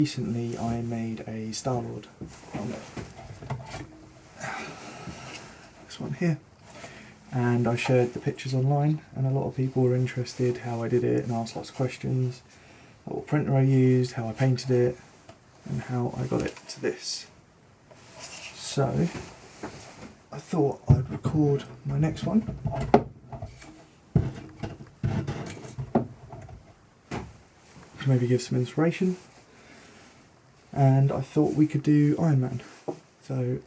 Recently I made a Star-Lord helmet, this one here, and I shared the pictures online and a lot of people were interested how I did it and asked lots of questions, what printer I used, how I painted it and how I got it to this. So I thought I'd record my next one. To maybe give some inspiration. And I thought we could do Iron Man. So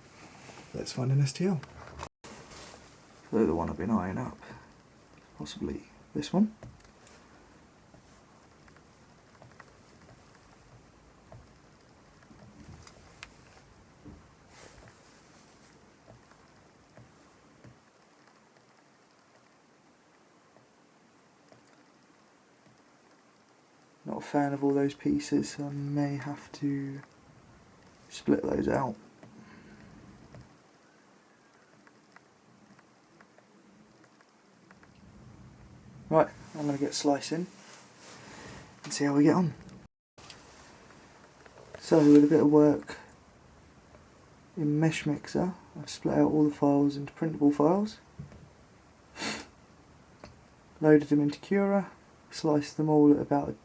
let's find an STL. So the one I've been eyeing up, possibly this one. Not a fan of all those pieces, so I may have to split those out. Right, I'm going to get slicing and see how we get on. So with a bit of work in Mesh Mixer, I've split out all the files into printable files, loaded them into Cura, sliced them all at about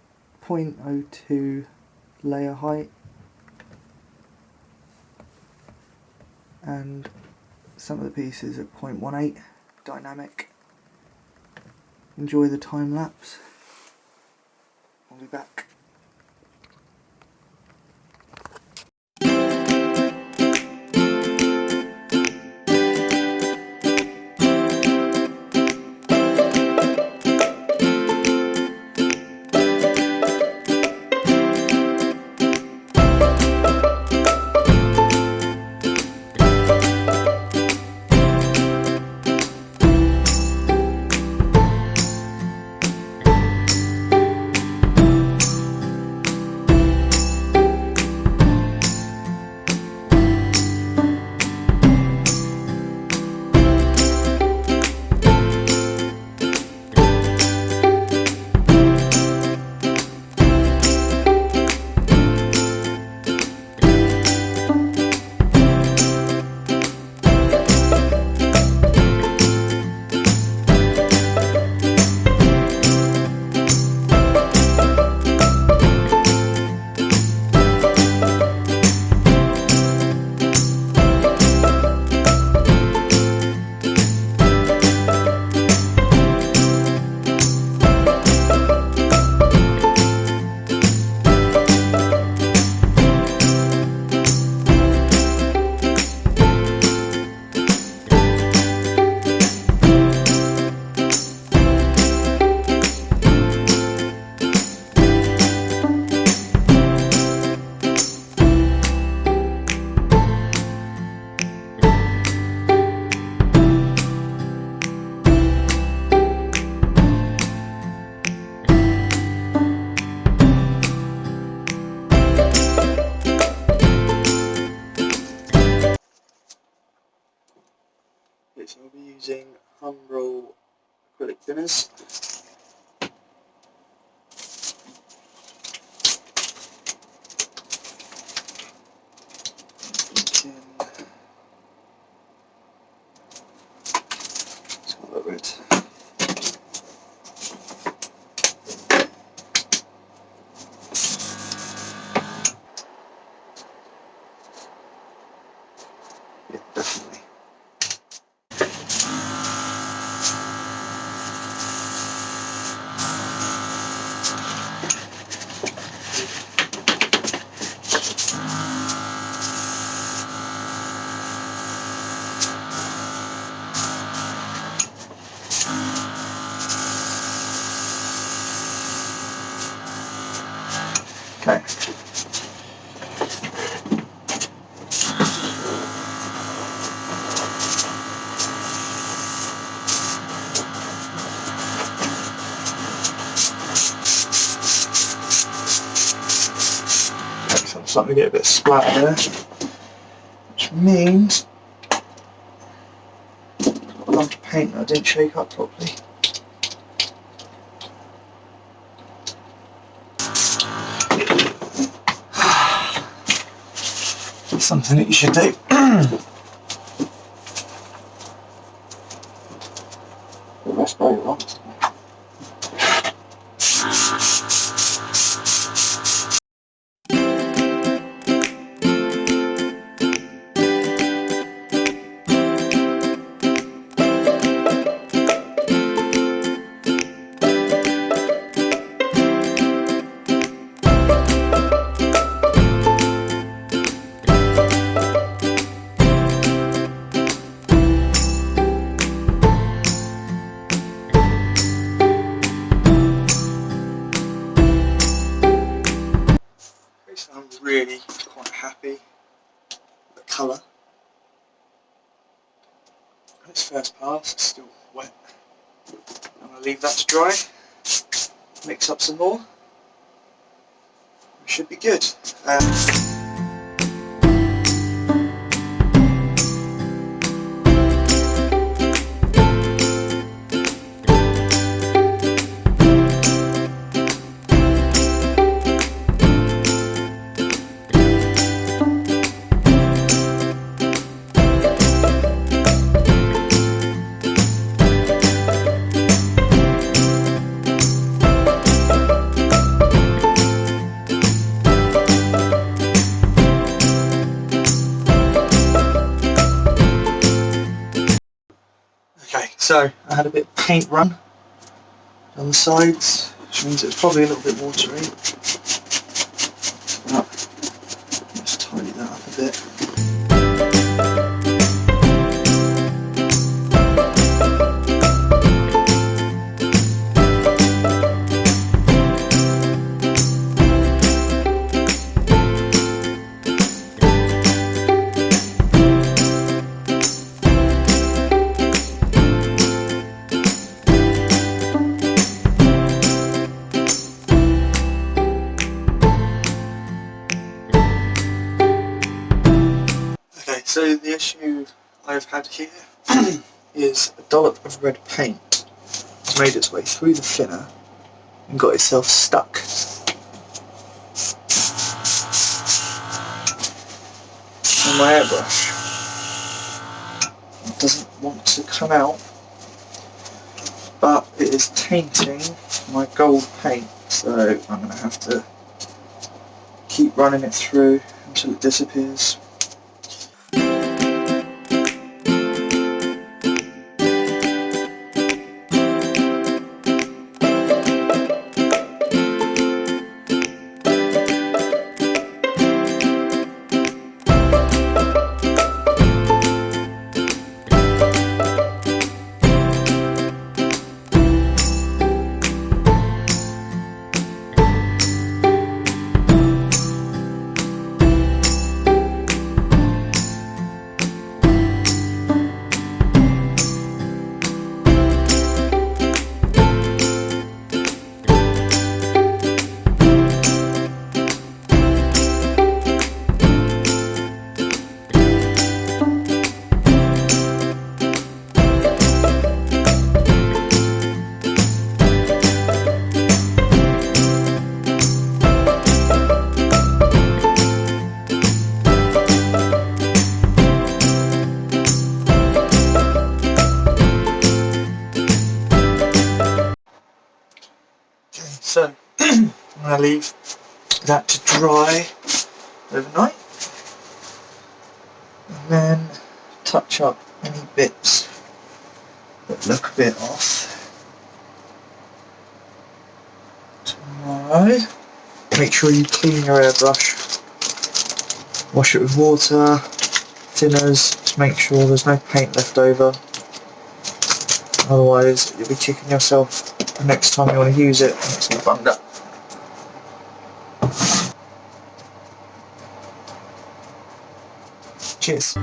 0.02 layer height, and some of the pieces at 0.18 dynamic. Enjoy the time lapse. I'll be back. So I'll be using Humbrol acrylic thinners. Let's have a red. Yeah, definitely. Okay. So I'm starting to get a bit of splatter there, which means I've got a lump of paint that I didn't shake up properly. something that you should do. That's very wrong. So I'm really quite happy with the colour. And its first pass, it's still wet. I'm going to leave that to dry, mix up some more. We should be good. Okay, so I had a bit of paint run on the sides, which means it's probably a little bit watery. But let's tidy that up a bit. So the issue I've had here is a dollop of red paint has made its way through the thinner and got itself stuck. On my airbrush. It doesn't want to come out, but it is tainting my gold paint, so I'm going to have to keep running it through until it disappears. So I'm going to leave that to dry overnight and then touch up any bits that look a bit off tomorrow. Make sure you clean your airbrush, wash it with water, thinners to make sure there's no paint left over, otherwise you'll be kicking yourself the next time you want to use it and it's all bunged up. Cheers.